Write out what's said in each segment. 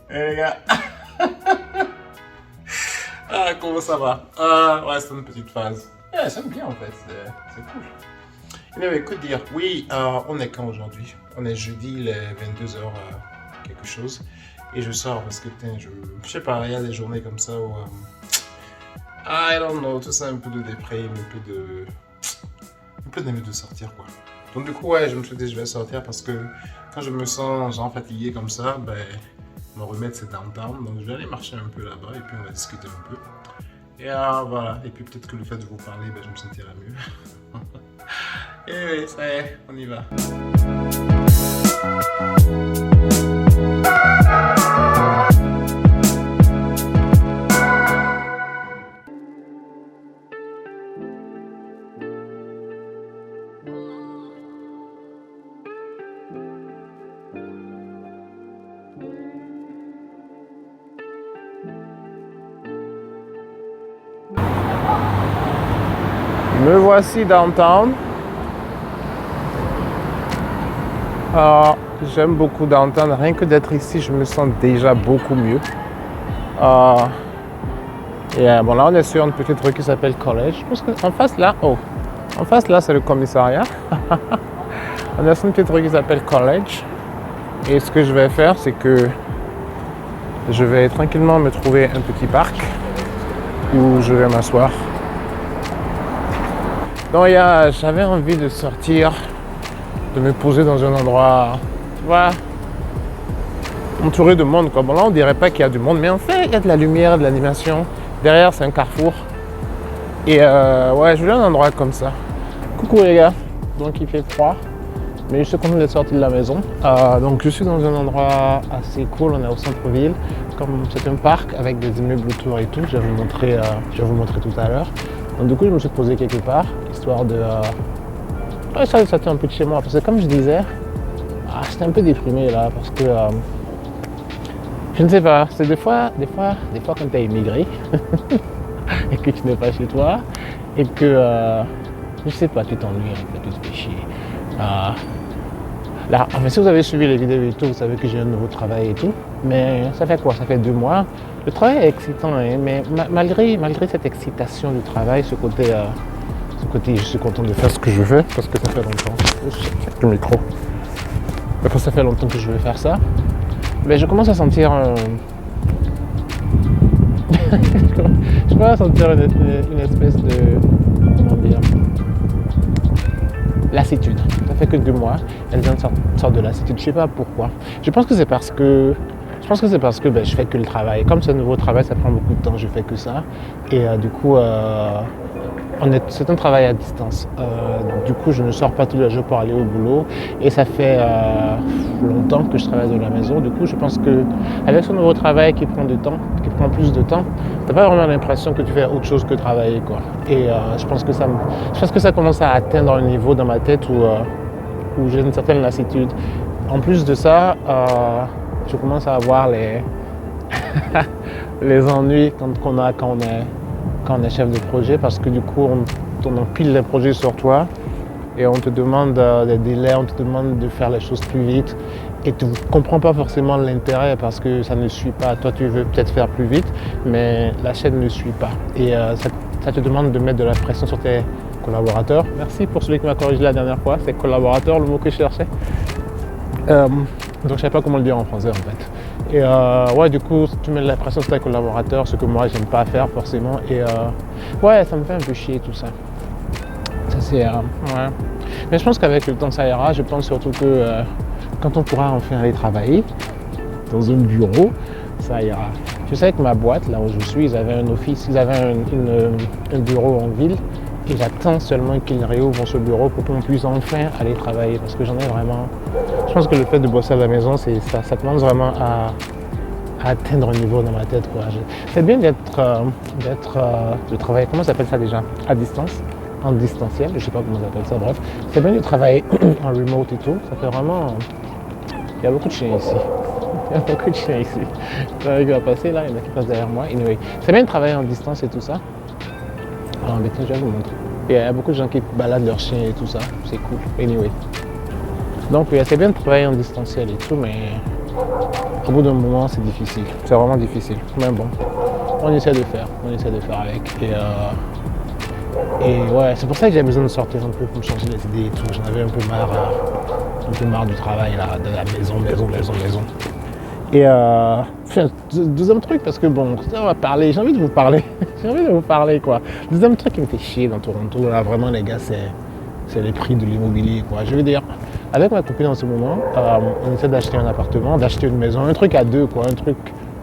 Eh les gars, comment ça va? Ouais, c'est une petite phase. Ouais, j'aime bien en fait, c'est cool. Mais écoute dire, oui, on est quand aujourd'hui? On est jeudi, les 22h quelque chose. Et je sors parce que putain, je sais pas, il y a des journées comme ça où I don't know, tout ça un peu de déprime, un peu d'envie de sortir quoi. Donc du coup ouais, je me suis dit je vais sortir parce que quand je me sens genre fatigué comme ça, ben mon remède c'est downtown, donc je vais aller marcher un peu là-bas et puis on va discuter un peu. Et voilà, et puis peut-être que le fait de vous parler, ben, je me sentirai mieux. Et oui, ça y est, on y va. Me voici downtown. J'aime beaucoup downtown. Rien que d'être ici, je me sens déjà beaucoup mieux. Bon, là, on est sur une petite rue qui s'appelle College. Je pense qu'en face, là, en face, là, c'est le commissariat. On est sur une petite rue qui s'appelle College. Et ce que je vais faire, c'est que je vais tranquillement me trouver un petit parc où je vais m'asseoir. Donc, j'avais envie de sortir, de me poser dans un endroit, tu vois, entouré de monde. Quoi. Bon, là, on dirait pas qu'il y a du monde, mais en fait, il y a de la lumière, de l'animation. Derrière, c'est un carrefour. Et ouais, je voulais un endroit comme ça. Coucou les gars. Donc, il fait froid, mais je suis content d'être sorti de la maison. Donc, je suis dans un endroit assez cool. On est au centre-ville. Comme c'est un parc avec des immeubles autour et tout. Je vais vous montrer tout à l'heure. Donc, du coup, je me suis posé quelque part, histoire de... Ouais, ça sortir un peu de chez moi. Parce que comme je disais, j'étais un peu déprimé là, parce que... je ne sais pas, c'est des fois quand tu as immigré et que tu n'es pas chez toi et que, je sais pas, tu t'ennuies un peu, tu te fais chier. Là, enfin, si vous avez suivi les vidéos et tout, vous savez que j'ai un nouveau travail et tout, mais ça fait quoi? Ça fait 2 mois. Le travail est excitant, hein, mais malgré cette excitation du travail, ce côté, je suis content de faire ce que je veux parce que ça fait longtemps. Le micro. Parce que ça fait longtemps que je veux faire ça. Mais je commence à sentir je commence à sentir une espèce de, comment dire, lassitude. Ça fait que 2 mois, elle vient de sortir de lassitude. Je sais pas pourquoi. Je pense que c'est parce que je fais que le travail. Comme c'est un nouveau travail, ça prend beaucoup de temps, je fais que ça. Et du coup, c'est un travail à distance. Du coup, je ne sors pas tous les jours pour aller au boulot. Et ça fait longtemps que je travaille de la maison. Du coup, je pense qu'avec ce nouveau travail qui prend plus de temps, tu n'as pas vraiment l'impression que tu fais autre chose que travailler, quoi. Et je pense que ça commence à atteindre un niveau dans ma tête où j'ai une certaine lassitude. En plus de ça, je commence à avoir les ennuis quand on est chef de projet, parce que du coup on empile les projets sur toi et on te demande des délais, on te demande de faire les choses plus vite et tu ne comprends pas forcément l'intérêt parce que ça ne suit pas. Toi tu veux peut-être faire plus vite, mais la chaîne ne suit pas et ça te demande de mettre de la pression sur tes collaborateurs. Merci pour celui qui m'a corrigé la dernière fois, c'est collaborateur le mot que je cherchais. Donc je ne savais pas comment le dire en français en fait. Et ouais, du coup, tu mets de la pression sur tes collaborateurs, ce que moi j'aime pas faire forcément. Et ouais, ça me fait un peu chier tout ça. Ça c'est ouais. Mais je pense qu'avec le temps ça ira. Je pense surtout que quand on pourra enfin aller travailler dans un bureau, ça ira. Je sais que ma boîte, là où je suis, ils avaient un office, ils avaient un bureau en ville. Et j'attends seulement qu'ils réouvrent ce bureau pour qu'on puisse enfin aller travailler. Parce que j'en ai vraiment... Je pense que le fait de bosser à la maison, ça commence vraiment à atteindre un niveau dans ma tête, quoi. C'est bien de travailler, comment ça s'appelle ça déjà? À distance, en distanciel, je sais pas comment ça s'appelle ça, bref. C'est bien de travailler en remote et tout. Ça fait vraiment... Il y a beaucoup de chiens ici. Il y a beaucoup de chiens ici. Il va passer là, il y en a qui passent derrière moi. Anyway, c'est bien de travailler en distance et tout ça. Alors, mais tiens, je vais vous montrer. Il y a beaucoup de gens qui baladent leurs chiens et tout ça. C'est cool. Anyway. Donc, c'est bien de travailler en distanciel et tout, mais au bout d'un moment, c'est difficile. C'est vraiment difficile. Mais bon, on essaie de faire avec. Et ouais, c'est pour ça que j'ai besoin de sortir un peu pour me changer les idées et tout. J'en avais un peu marre du travail, là, de la maison. Et deuxième truc, parce que bon, on va parler, j'ai envie de vous parler. Quoi. Deuxième truc qui me fait chier dans Toronto, là, vraiment les gars, c'est les prix de l'immobilier, quoi. Je veux dire, avec ma copine en ce moment, on essaie d'acheter un appartement, d'acheter une maison, un truc à deux, quoi, un truc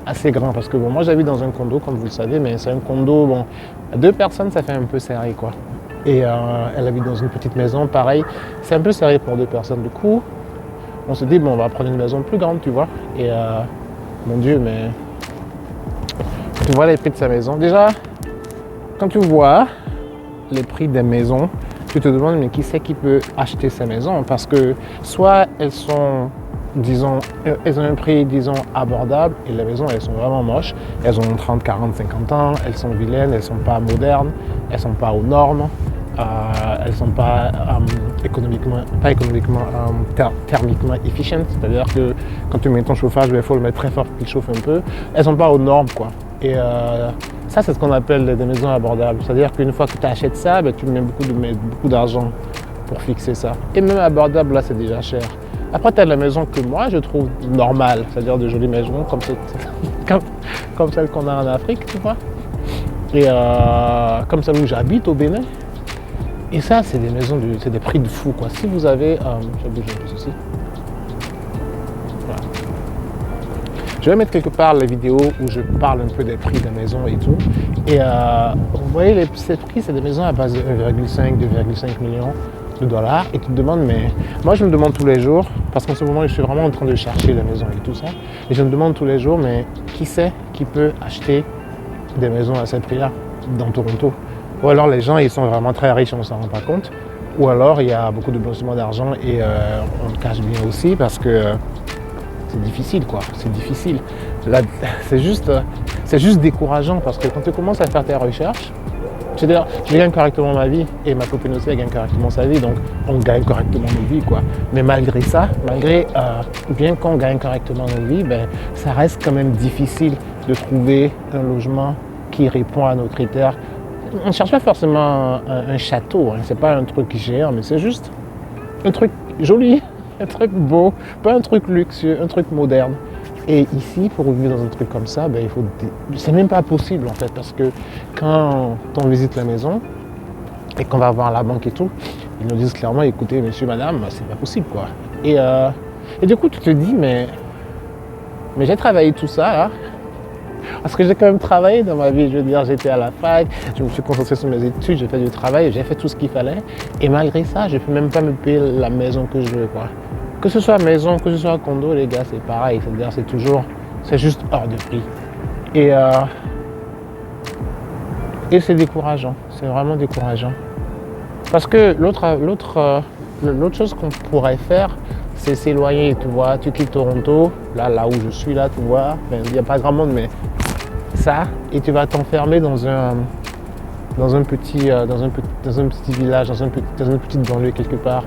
assez grand. Parce que bon, moi j'habite dans un condo, comme vous le savez, mais c'est un condo, bon, à 2 personnes, ça fait un peu serré, quoi. Et elle habite dans une petite maison, pareil, c'est un peu serré pour 2 personnes. Du coup, on se dit, bon, on va prendre une maison plus grande, tu vois. Et mon Dieu, mais tu vois les prix de sa maison. Déjà, quand tu vois les prix des maisons, tu te demandes, mais qui c'est qui peut acheter ces maisons? Parce que soit elles sont, disons, elles ont un prix, disons, abordable, et les maisons, elles sont vraiment moches. Elles ont 30, 40, 50 ans, elles sont vilaines, elles ne sont pas modernes, elles ne sont pas aux normes, elles ne sont pas thermiquement efficientes. C'est-à-dire que quand tu mets ton chauffage, il faut le mettre très fort pour qu'il chauffe un peu. Elles ne sont pas aux normes, quoi. Et ça, c'est ce qu'on appelle des maisons abordables. C'est-à-dire qu'une fois que tu achètes ça, ben, tu mets beaucoup d'argent pour fixer ça. Et même abordable, là, c'est déjà cher. Après, tu as la maison que moi, je trouve normale. C'est-à-dire de jolies maisons comme celle qu'on a en Afrique, tu vois. Et comme celle où j'habite, au Bénin. Et ça, c'est des maisons, c'est des prix de fou, quoi. Si vous avez... je vais bouger un peu ceci. Voilà. Je vais mettre quelque part la vidéo où je parle un peu des prix des maisons et tout. Et vous voyez, ces prix, c'est des maisons à base de 1,5, 2,5 millions de dollars. Et tu te demandes, mais moi je me demande tous les jours, parce qu'en ce moment je suis vraiment en train de chercher les maisons et tout ça. Et je me demande tous les jours, mais qui c'est qui peut acheter des maisons à ce prix-là dans Toronto? Ou alors les gens, ils sont vraiment très riches et on ne s'en rend pas compte. Ou alors il y a beaucoup de blanchiment d'argent et on le cache bien aussi parce que c'est difficile, quoi. C'est difficile. Là, c'est juste décourageant parce que quand tu commences à faire tes recherches, c'est-à-dire, je gagne correctement ma vie et ma copine aussi, elle gagne correctement sa vie, donc on gagne correctement nos vies, quoi. Mais malgré ça, bien qu'on gagne correctement nos vies, ben, ça reste quand même difficile de trouver un logement qui répond à nos critères. On ne cherche pas forcément un château, hein. C'est pas un truc géant, mais c'est juste un truc joli, un truc beau, pas un truc luxueux, un truc moderne. Et ici, pour vivre dans un truc comme ça, ben, c'est même pas possible en fait, parce que quand on visite la maison et qu'on va voir la banque et tout, ils nous disent clairement, écoutez, monsieur, madame, c'est pas possible, quoi. Et du coup, tu te dis, mais j'ai travaillé tout ça, là. Parce que j'ai quand même travaillé dans ma vie, je veux dire, j'étais à la fac, je me suis concentré sur mes études, j'ai fait du travail, j'ai fait tout ce qu'il fallait. Et malgré ça, je ne peux même pas me payer la maison que je veux, quoi. Que ce soit maison, que ce soit condo, les gars, c'est pareil. C'est-à-dire, c'est juste hors de prix. Et c'est décourageant, c'est vraiment décourageant. Parce que l'autre chose qu'on pourrait faire, c'est s'éloigner, tu vois. Tu quittes Toronto, là où je suis, là, tu vois. Il n'y a pas grand monde, mais ça, et tu vas t'enfermer dans un petit village, dans une petite banlieue quelque part.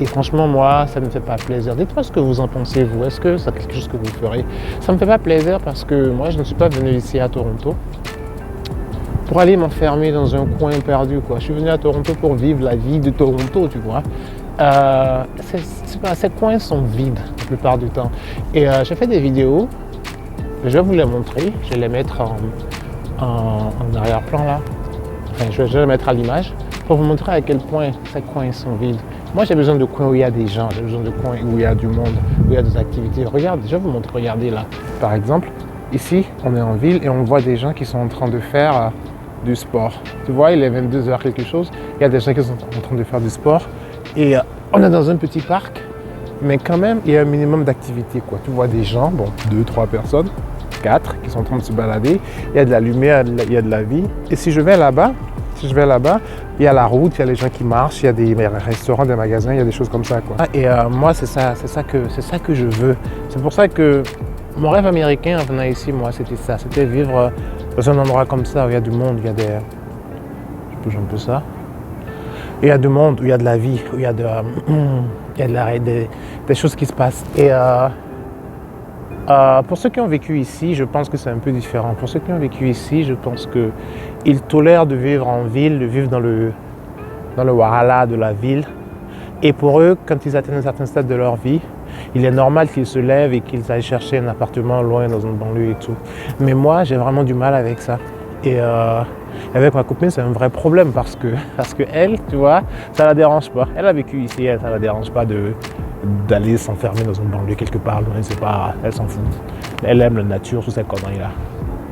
Et franchement, moi, ça ne me fait pas plaisir. Dites-moi ce que vous en pensez, vous. Est-ce que c'est quelque chose que vous ferez? Ça ne me fait pas plaisir parce que moi, je ne suis pas venu ici à Toronto pour aller m'enfermer dans un coin perdu, quoi. Je suis venu à Toronto pour vivre la vie de Toronto, tu vois. Ces coins sont vides la plupart du temps. Et j'ai fait des vidéos, je vais vous les montrer, je vais les mettre en arrière-plan là. Enfin, je vais les mettre à l'image pour vous montrer à quel point ces coins sont vides. Moi, j'ai besoin de coins où il y a des gens, j'ai besoin de coins où il y a du monde, où il y a des activités. Regarde, je vais vous montrer, regardez là. Par exemple, ici, on est en ville et on voit des gens qui sont en train de faire du sport. Tu vois, il est 22h quelque chose, il y a des gens qui sont en train de faire du sport. Et on est dans un petit parc, mais quand même, il y a un minimum d'activité, quoi. Tu vois des gens, bon, 2, 3 personnes, 4, qui sont en train de se balader. Il y a de la lumière, il y a de la vie. Et si je vais là-bas, il y a la route, il y a les gens qui marchent, il y a des restaurants, des magasins, il y a des choses comme ça, quoi. Et moi, c'est ça que je veux. C'est pour ça que mon rêve américain en venant ici, moi, c'était ça. C'était vivre dans un endroit comme ça, où il y a du monde, il y a des... Je bouge un peu ça. Il y a du monde, où il y a de la vie, où il y a des choses qui se passent. Et Pour ceux qui ont vécu ici, je pense que c'est un peu différent. Pour ceux qui ont vécu ici, je pense qu'ils tolèrent de vivre en ville, de vivre dans le Wahala de la ville. Et pour eux, quand ils atteignent un certain stade de leur vie, il est normal qu'ils se lèvent et qu'ils aillent chercher un appartement loin dans une banlieue et tout. Mais moi, j'ai vraiment du mal avec ça. Et avec ma copine, c'est un vrai problème parce que elle, tu vois, ça la dérange pas. Elle a vécu ici, elle, ça la dérange pas d'aller s'enfermer dans une banlieue quelque part loin, c'est pas, elle s'en fout. Elle aime la nature, toutes ces conneries-là.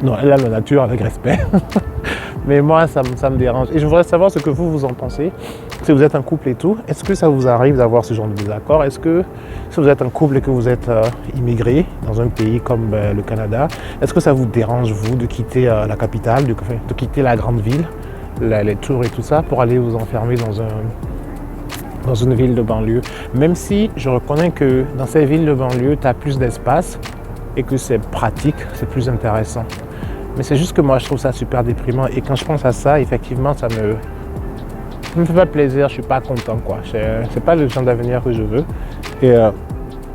Non, elle aime la nature avec respect. Mais moi, ça me dérange. Et je voudrais savoir ce que vous en pensez. Si vous êtes un couple et tout, est-ce que ça vous arrive d'avoir ce genre de désaccord? Est-ce que si vous êtes un couple et que vous êtes immigré dans un pays comme le Canada, est-ce que ça vous dérange, vous, de quitter la capitale, de quitter la grande ville, les tours et tout ça, pour aller vous enfermer dans une ville de banlieue? Même si je reconnais que dans ces villes de banlieue, tu as plus d'espace et que c'est pratique, c'est plus intéressant. Mais c'est juste que moi, je trouve ça super déprimant. Et quand je pense à ça, effectivement, ça me fait pas plaisir. Je suis pas content, quoi. C'est pas le genre d'avenir que je veux. Et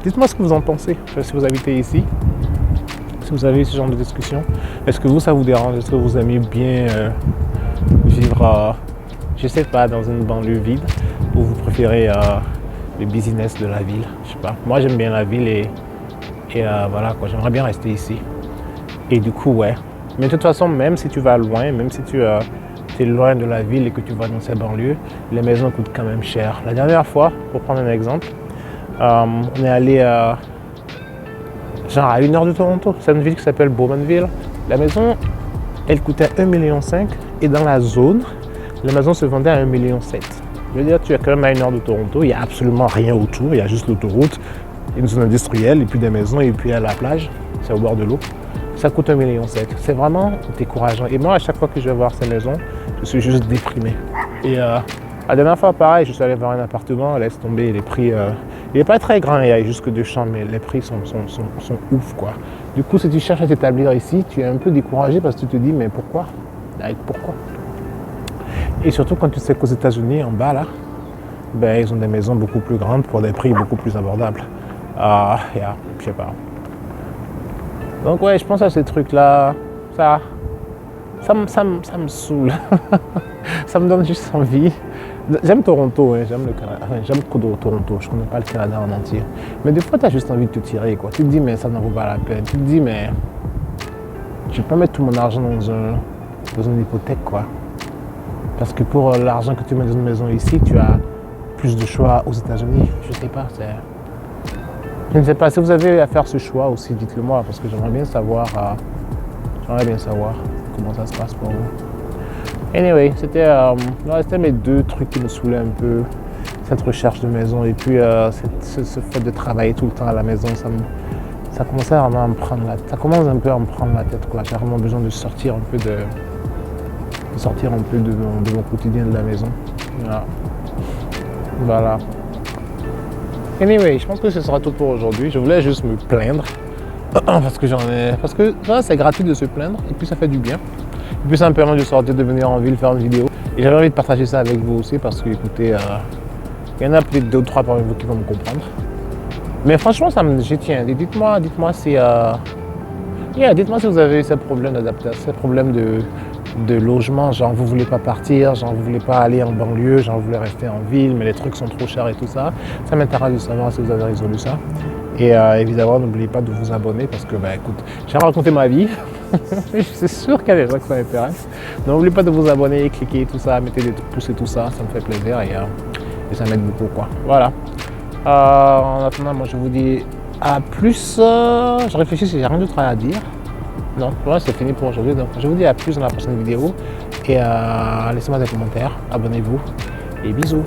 dites-moi ce que vous en pensez. Si vous habitez ici, si vous avez ce genre de discussion, est-ce que vous, ça vous dérange? Est-ce que vous aimez bien vivre, je sais pas, dans une banlieue vide, ou vous préférez le business de la ville? Je sais pas. Moi, j'aime bien la ville et voilà, quoi. J'aimerais bien rester ici. Et du coup, ouais. Mais de toute façon, même si tu vas loin, même si tu es loin de la ville et que tu vas dans ces banlieues, les maisons coûtent quand même cher. La dernière fois, pour prendre un exemple, on est allé genre à 1 heure de Toronto. C'est une ville qui s'appelle Bowmanville. La maison, elle coûtait 1,5 million et dans la zone, la maison se vendait à 1,7 million. Je veux dire, tu es quand même à 1 heure de Toronto, il n'y a absolument rien autour, il y a juste l'autoroute, une zone industrielle et puis des maisons et puis à la plage, c'est au bord de l'eau. Ça coûte 1,7 million. C'est vraiment décourageant. Et moi, à chaque fois que je vais voir ces maisons, je suis juste déprimé. Et la dernière fois, pareil, je suis allé voir un appartement, laisse tomber les prix. Il n'est pas très grand, il y a juste que 2 chambres, mais les prix sont ouf, quoi. Du coup, si tu cherches à t'établir ici, tu es un peu découragé parce que tu te dis, mais pourquoi? Pourquoi? Et surtout quand tu sais qu'aux États-Unis, en bas, là, ben, ils ont des maisons beaucoup plus grandes pour des prix beaucoup plus abordables. Je sais pas. Donc ouais, je pense à ces trucs-là, ça me saoule. Ça me donne juste envie. J'aime Toronto, hein, j'aime le Canada, enfin, j'aime Toronto, je connais pas le Canada en entier. Mais des fois, tu as juste envie de te tirer, quoi. Tu te dis, mais ça n'en vaut pas la peine. Tu te dis, mais je vais pas mettre tout mon argent dans une hypothèque, quoi. Parce que pour l'argent que tu mets dans une maison ici, tu as plus de choix aux États-Unis. Je sais pas, je ne sais pas, si vous avez à faire ce choix aussi, dites-le moi, parce que j'aimerais bien savoir comment ça se passe pour vous. Anyway, c'était mes 2 trucs qui me saoulaient un peu, cette recherche de maison et puis ce fait de travailler tout le temps à la maison, ça commençait vraiment à me prendre la tête. Ça commence un peu à me prendre la tête, quoi. J'ai vraiment besoin de sortir un peu de mon quotidien de la maison. Voilà. Anyway, je pense que ce sera tout pour aujourd'hui. Je voulais juste me plaindre parce que c'est gratuit de se plaindre et puis ça fait du bien. Et puis ça me permet de sortir, de venir en ville faire une vidéo. Et j'avais envie de partager ça avec vous aussi parce que écoutez, il y en a peut-être 2 ou 3 parmi vous qui vont me comprendre. Mais franchement, j'y tiens. Dites-moi si dites-moi si vous avez ces problèmes d'adaptation, ces problèmes de logement, genre vous voulez pas partir, genre vous voulez pas aller en banlieue, genre vous voulez rester en ville, mais les trucs sont trop chers et tout ça. Ça m'intéresse de savoir si vous avez résolu ça. Et évidemment, n'oubliez pas de vous abonner parce que, écoute, j'ai raconté ma vie. C'est sûr qu'il y a des gens que ça intéresse. N'oubliez pas de vous abonner, cliquer tout ça, mettez des pouces et tout ça, ça me fait plaisir et ça m'aide beaucoup, quoi. Voilà. En attendant, moi je vous dis à plus. Je réfléchis si j'ai rien d'autre à dire. Non, pour moi c'est fini pour aujourd'hui. Donc je vous dis à plus dans la prochaine vidéo. Et laissez-moi des commentaires, abonnez-vous et bisous.